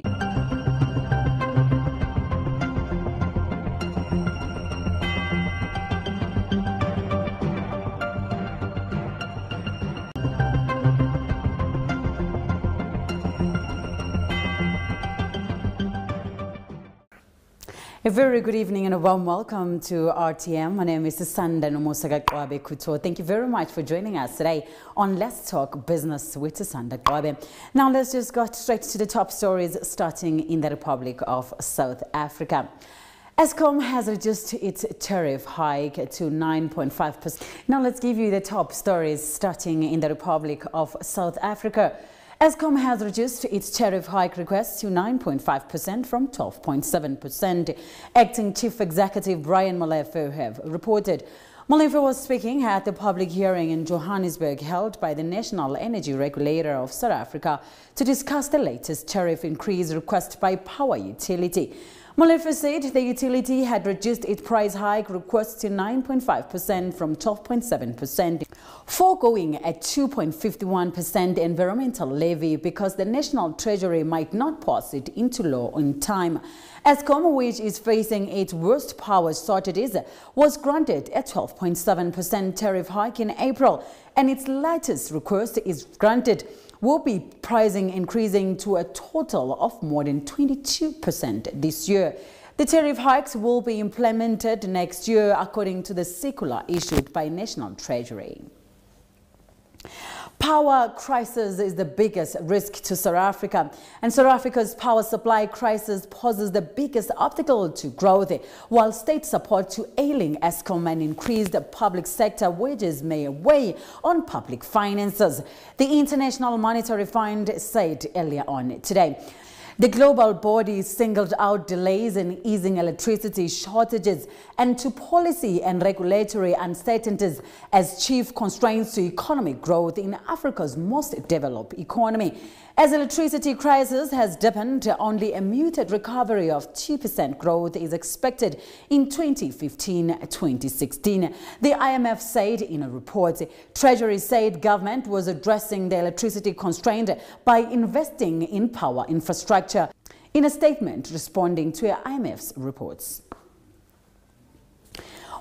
A very good evening and a warm welcome to RTM. My name is Sanda Nomosaga Kwabe Kuto. Thank you very much for joining us today on Let's Talk Business with Sanda Kwabe. Now let's just go straight to the top stories, starting in the Republic of South Africa. Eskom has reduced its tariff hike to 9.5%. Now let's give you the top stories, starting in the Republic of South Africa. Eskom has reduced its tariff hike request to 9.5% from 12.7%. Acting Chief Executive Brian Molefe have reported. Molefe was speaking at the public hearing in Johannesburg held by the National Energy Regulator of South Africa to discuss the latest tariff increase request by power utility. Molefe said the utility had reduced its price hike request to 9.5% from 12.7%, foregoing a 2.51% environmental levy because the National Treasury might not pass it into law in time. Eskom, which is facing its worst power shortages, was granted a 12.7% tariff hike in April, and its latest request is granted will be pricing increasing to a total of more than 22% this year. The tariff hikes will be implemented next year according to the circular issued by National Treasury. Power crisis is the biggest risk to South Africa, and South Africa's power supply crisis poses the biggest obstacle to growth, while state support to ailing Eskom and increased public sector wages may weigh on public finances, the International Monetary Fund said earlier on today. The global body singled out delays in easing electricity shortages and to policy and regulatory uncertainties as chief constraints to economic growth in Africa's most developed economy. As electricity crisis has deepened, only a muted recovery of 2% growth is expected in 2015-2016. The IMF said in a report. Treasury said government was addressing the electricity constraint by investing in power infrastructure, in a statement responding to IMF's reports.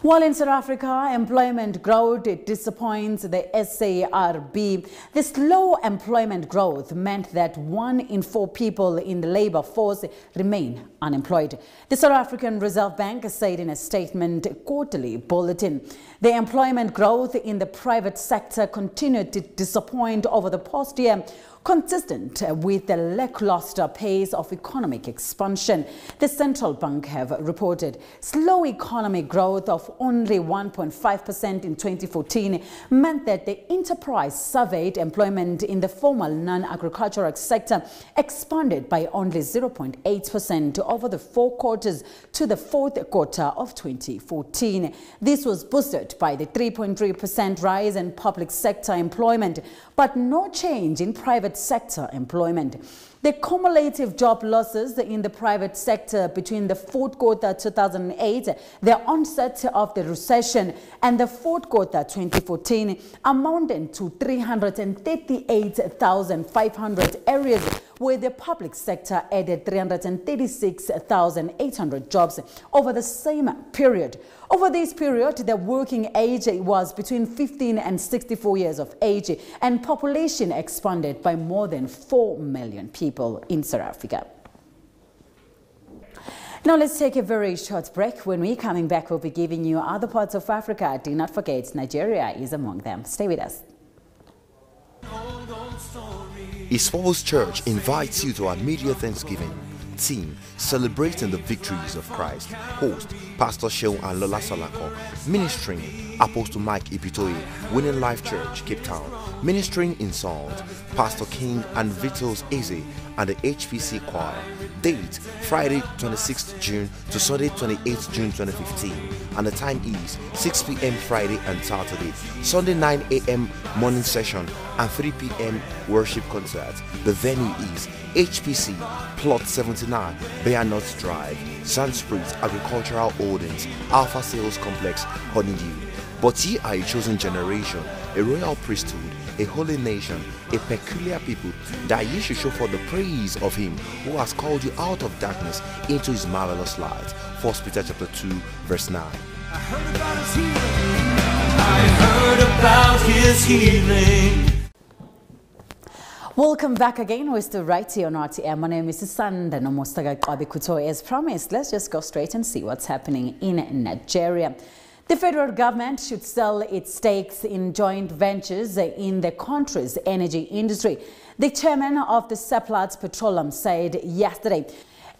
While in South Africa, employment growth disappoints the SARB. The slow employment growth meant that 1 in 4 people in the labor force remain unemployed. The South African Reserve Bank said in a statement quarterly bulletin. The employment growth in the private sector continued to disappoint over the past year, consistent with the lackluster pace of economic expansion. The central bank have reported slow economic growth of only 1.5% in 2014 meant that the enterprise surveyed employment in the formal non-agricultural sector expanded by only 0.8% over the 4 quarters to the fourth quarter of 2014. This was boosted by the 3.3% rise in public sector employment, but no change in private sector employment. The cumulative job losses in the private sector between the fourth quarter 2008, the onset of the recession, and the fourth quarter 2014 amounted to 338,500 areas, where the public sector added 336,800 jobs over the same period. Over this period, the working age was between 15 and 64 years of age, and population expanded by more than 4 million people in South Africa. Now let's take a very short break. When we're coming back, we'll be giving you other parts of Africa. Do not forget, Nigeria is among them. Stay with us. His Falls Church invites you to our media Thanksgiving team celebrating the victories of Christ. Host Pastor Sheung and Lola Salako. Ministering Apostle Mike Ipitoye, Winning Life Church, Cape Town. Ministering in songs Pastor King and Vitos Eze and the HPC Choir. Date Friday 26th June to Sunday 28th June 2015, and the time is 6 p.m. Friday and Saturday. Sunday 9 a.m. morning session and 3 p.m. worship concert. The venue is HPC Plot 79 Bayanot Drive, Sandsprit Agricultural Holdings, Alpha Sales Complex, Honeydew. But ye are a chosen generation, a royal priesthood, a holy nation, a peculiar people, that ye should show forth the praise of him who has called you out of darkness into his marvelous light. 1 Peter chapter 2, verse 9. I heard about his healing. Welcome back again. We're still right here on RTM. My name is Sanda Nomostaga Kuto. As promised, let's just go straight and see what's happening in Nigeria. The federal government should sell its stakes in joint ventures in the country's energy industry. The chairman of the Seplat Petroleum said yesterday,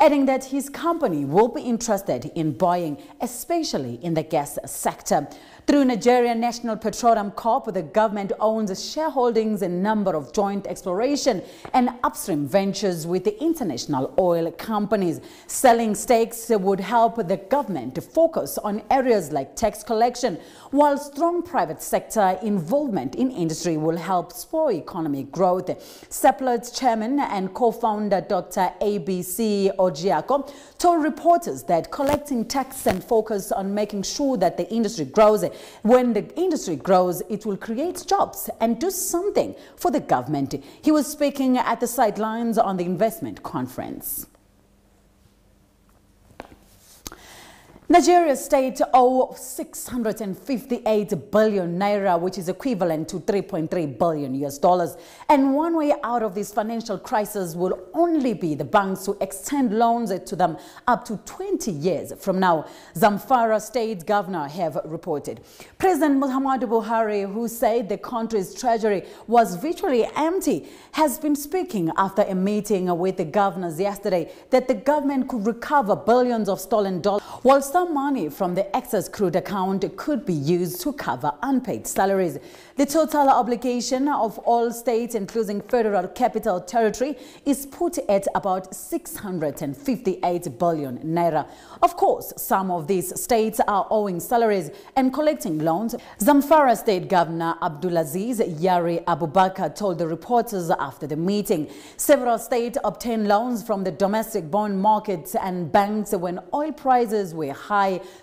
adding that his company will be interested in buying, especially in the gas sector. Through Nigeria National Petroleum Corp, the government owns shareholdings in a number of joint exploration and upstream ventures with the international oil companies. Selling stakes would help the government to focus on areas like tax collection, while strong private sector involvement in industry will help spur economic growth. Seplat's chairman and co-founder Dr. ABC Ojiako told reporters that collecting tax and focus on making sure that the industry grows. When the industry grows, it will create jobs and do something for the government. He was speaking at the sidelines on the investment conference. Nigeria state owes 658 billion naira, which is equivalent to $3.3 billion US. And one way out of this financial crisis will only be the banks who extend loans to them up to 20 years from now, Zamfara State Governor have reported. President Muhammadu Buhari, who said the country's treasury was virtually empty, has been speaking after a meeting with the governors yesterday that the government could recover billions of stolen dollars, while some money from the excess crude account could be used to cover unpaid salaries. The total obligation of all states, including Federal Capital Territory, is put at about 658 billion naira. Of course, some of these states are owing salaries and collecting loans. Zamfara State Governor Abdulaziz Yari Abubakar told the reporters after the meeting. Several states obtained loans from the domestic bond markets and banks when oil prices were high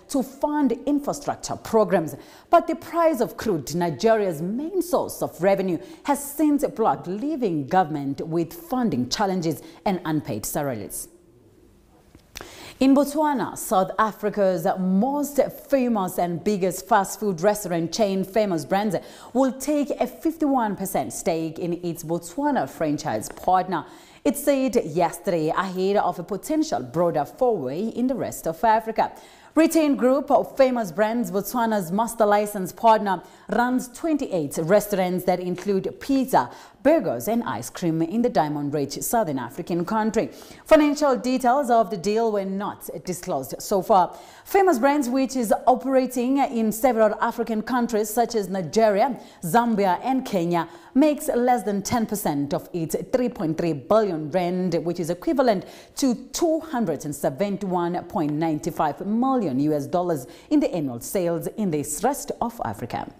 to fund infrastructure programs. But the price of crude, Nigeria's main source of revenue, has since blocked, leaving government with funding challenges and unpaid salaries. In Botswana, South Africa's most famous and biggest fast food restaurant chain, Famous Brands, will take a 51% stake in its Botswana franchise partner. It said yesterday ahead of a potential broader foray in the rest of Africa. Retained Group of Famous Brands, Botswana's master license partner, runs 28 restaurants that include pizza, burgers and ice cream in the diamond-rich southern African country. Financial details of the deal were not disclosed so far. Famous Brands, which is operating in several African countries such as Nigeria, Zambia and Kenya, makes less than 10% of its 3.3 billion rand, which is equivalent to $271.95 million US in the annual sales in the rest of Africa.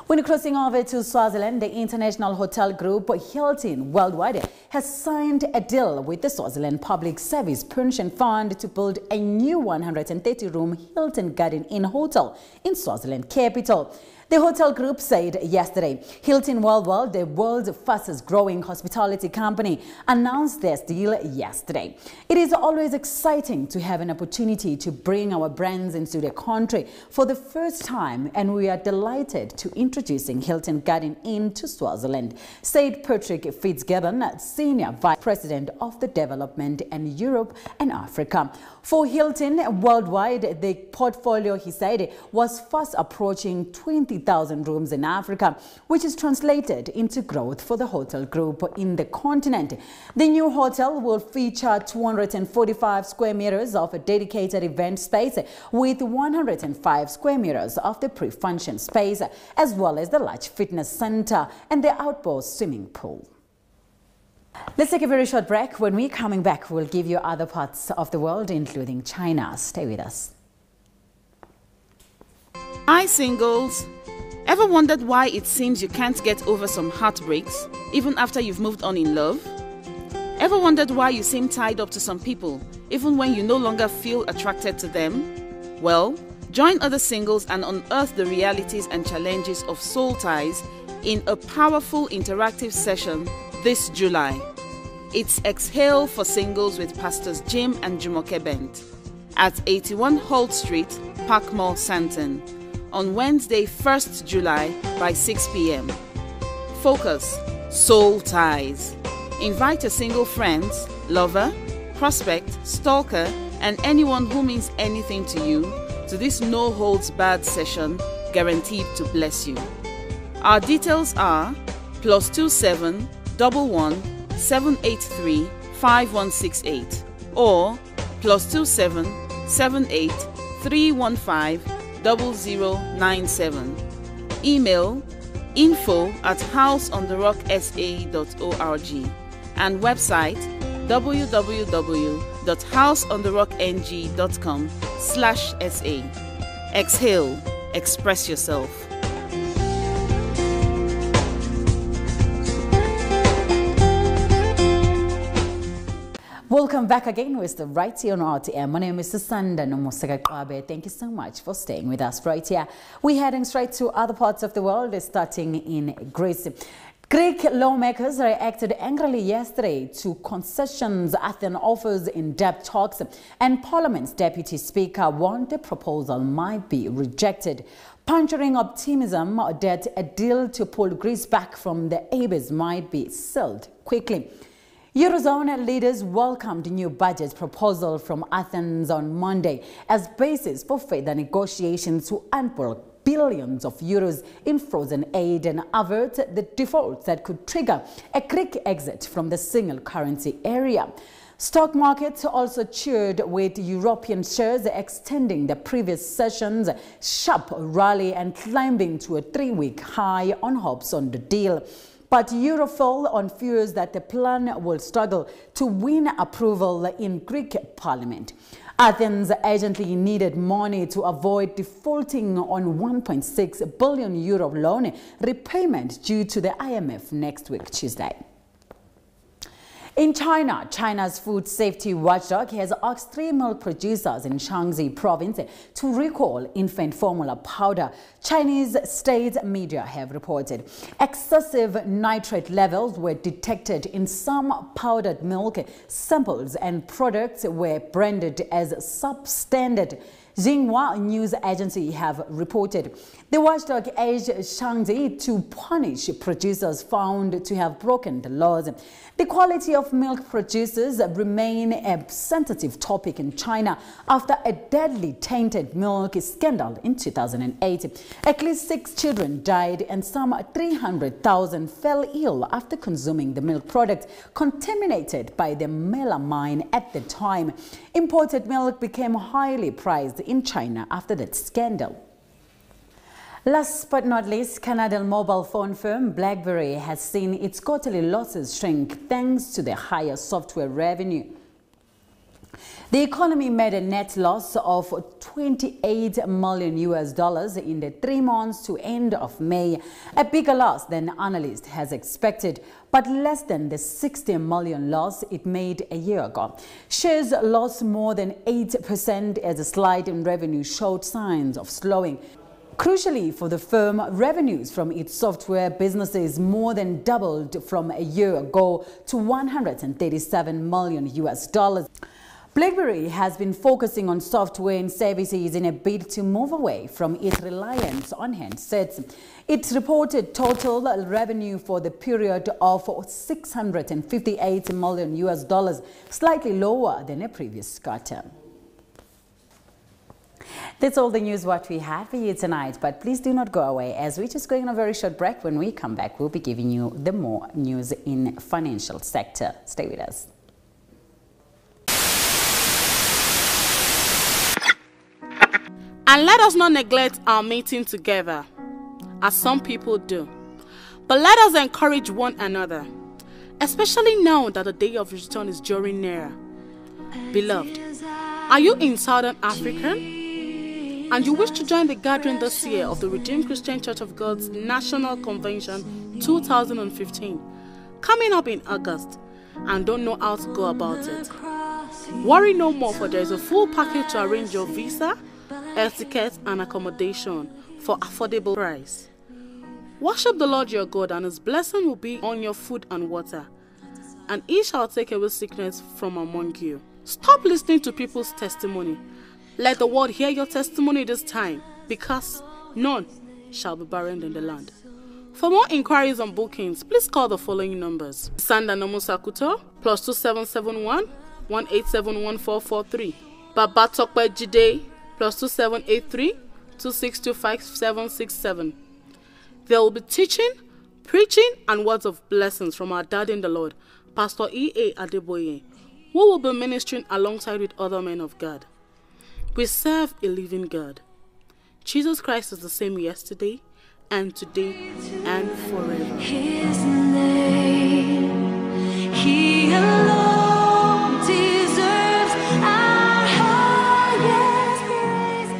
When crossing over to Swaziland, the international hotel group Hilton Worldwide has signed a deal with the Swaziland Public Service Pension Fund to build a new 130-room Hilton Garden Inn hotel in Swaziland capital. The hotel group said yesterday Hilton Worldwide, the world's fastest growing hospitality company, announced this deal yesterday. It is always exciting to have an opportunity to bring our brands into the country for the first time, and we are delighted to introducing Hilton Garden Inn to Swaziland, said Patrick Fitzgibbon, Senior Vice President of the Development and Europe and Africa. For Hilton Worldwide, the portfolio, he said, was fast approaching 20,000 rooms in Africa, which is translated into growth for the hotel group in the continent. The new hotel will feature 245 square meters of a dedicated event space with 105 square meters of the pre-function space, as well as the large fitness center and the outdoor swimming pool. Let's take a very short break. When we're coming back, we'll give you other parts of the world, including China. Stay with us. Hi, singles. Ever wondered why it seems you can't get over some heartbreaks, even after you've moved on in love? Ever wondered why you seem tied up to some people, even when you no longer feel attracted to them? Well, join other singles and unearth the realities and challenges of soul ties in a powerful interactive session this July. It's Exhale for Singles with Pastors Jim and Jumoke Bent at 81 Holt Street, Parkmore, Santon, on Wednesday, 1st July by 6 p.m. Focus: Soul Ties. Invite your single friends, lover, prospect, stalker, and anyone who means anything to you to this no-holds-barred session guaranteed to bless you. Our details are +27 11 783 5168 or +27 78 315 0097. Email info@houseontherocksa.org and website www.houseontherockng.com/sa. Exhale, express yourself. Welcome back again with the right here on RTM. My name is Sanda Nomosagakwabe. Thank you so much for staying with us right here. We're heading straight to other parts of the world, starting in Greece. Greek lawmakers reacted angrily yesterday to concessions Athens offers in debt talks, and Parliament's Deputy Speaker warned the proposal might be rejected, puncturing optimism that a deal to pull Greece back from the abyss might be sealed quickly. Eurozone leaders welcomed the new budget proposal from Athens on Monday as basis for further negotiations to unlock billions of euros in frozen aid and avert the defaults that could trigger a Greek exit from the single currency area. Stock markets also cheered, with European shares extending the previous session's sharp rally and climbing to a 3-week high on hopes on the deal. But euro fell on fears that the plan will struggle to win approval in Greek parliament. Athens urgently needed money to avoid defaulting on 1.6 billion euro loan repayment due to the IMF next week, Tuesday. In China, China's food safety watchdog has asked 3 milk producers in Shaanxi province to recall infant formula powder. Chinese state media have reported excessive nitrate levels were detected in some powdered milk samples, and products were branded as substandard. Xinhua news agency have reported. The watchdog urged Shaanxi to punish producers found to have broken the laws. The quality of milk producers remain a sensitive topic in China after a deadly tainted milk scandal in 2008. At least 6 children died and some 300,000 fell ill after consuming the milk product contaminated by the melamine at the time. Imported milk became highly prized in China after that scandal. Last but not least, Canadian mobile phone firm BlackBerry has seen its quarterly losses shrink thanks to the higher software revenue. The economy made a net loss of $28 million in the 3 months to end of May, a bigger loss than analysts has expected, but less than the $60 million loss it made a year ago. Shares lost more than 8% as a slide in revenue showed signs of slowing. Crucially for the firm, revenues from its software businesses more than doubled from a year ago to $137 million. BlackBerry has been focusing on software and services in a bid to move away from its reliance on handsets. It reported total revenue for the period of $658 million, slightly lower than a this quarter. That's all the news what we had for you tonight, but please do not go away as we're just going on a very short break. When we come back, we'll be giving you the more news in financial sector. Stay with us. And let us not neglect our meeting together, as some people do, but let us encourage one another, especially now that the day of return is drawing nearer. Beloved, are you in Southern Africa and you wish to join the gathering this year of the Redeemed Christian Church of God's National Convention 2015, coming up in August, and don't know how to go about it? Worry no more, for there is a full package to arrange your visa, air tickets and accommodation for affordable price. Worship the Lord your God, and his blessing will be on your food and water, and he shall take away sickness from among you. Stop listening to people's testimony. Let the world hear your testimony this time, because none shall be barren in the land. For more inquiries and bookings, please call the following numbers: Sanda Nomusakuto +2771 1871443, Baba Tokwe Jide +2783 2625 There will be teaching, preaching, and words of blessings from our Daddy in the Lord, Pastor E.A. Adeboye, who will be ministering alongside with other men of God. We serve a living God. Jesus Christ is the same yesterday and today and forever. His name, He alone deserves our highest praise.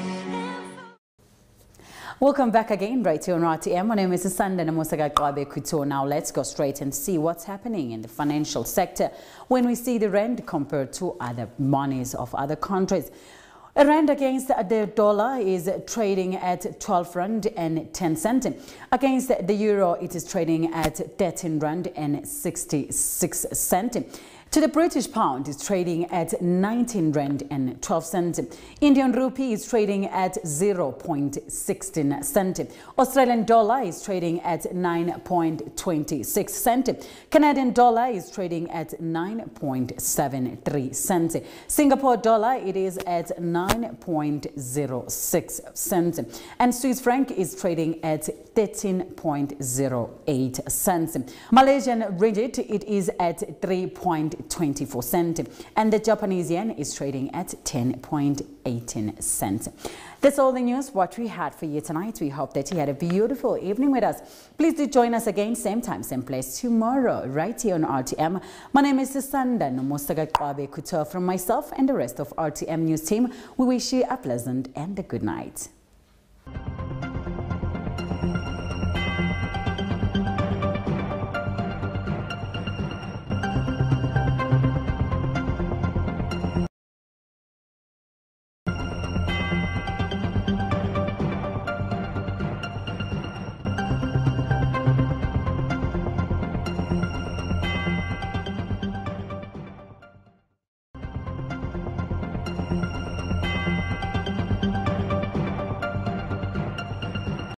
Welcome back again, right here on RTM. My name is Sanda Kuto. Now let's go straight and see what's happening in the financial sector when we see the rand compared to other monies of other countries. A rand against the dollar is trading at 12 rand and 10 cents. Against the euro, it is trading at 13 rand and 66 cents. To the British pound is trading at 19 rand and 12 cents. Indian rupee is trading at 0.16 cents. Australian dollar is trading at 9.26 cents. Canadian dollar is trading at 9.73 cents. Singapore dollar, it is at 9.06 cents. And Swiss franc is trading at 13.08 cents. Malaysian ringgit, it is at 3.24 cents, and the Japanese yen is trading at 10.18 cents. That's all the news what we had for you tonight. We hope that you had a beautiful evening with us. Please do join us again, same time, same place tomorrow, right here on RTM. My name is Sanda Kuto. From myself and the rest of RTM News team, we wish you a pleasant and a good night.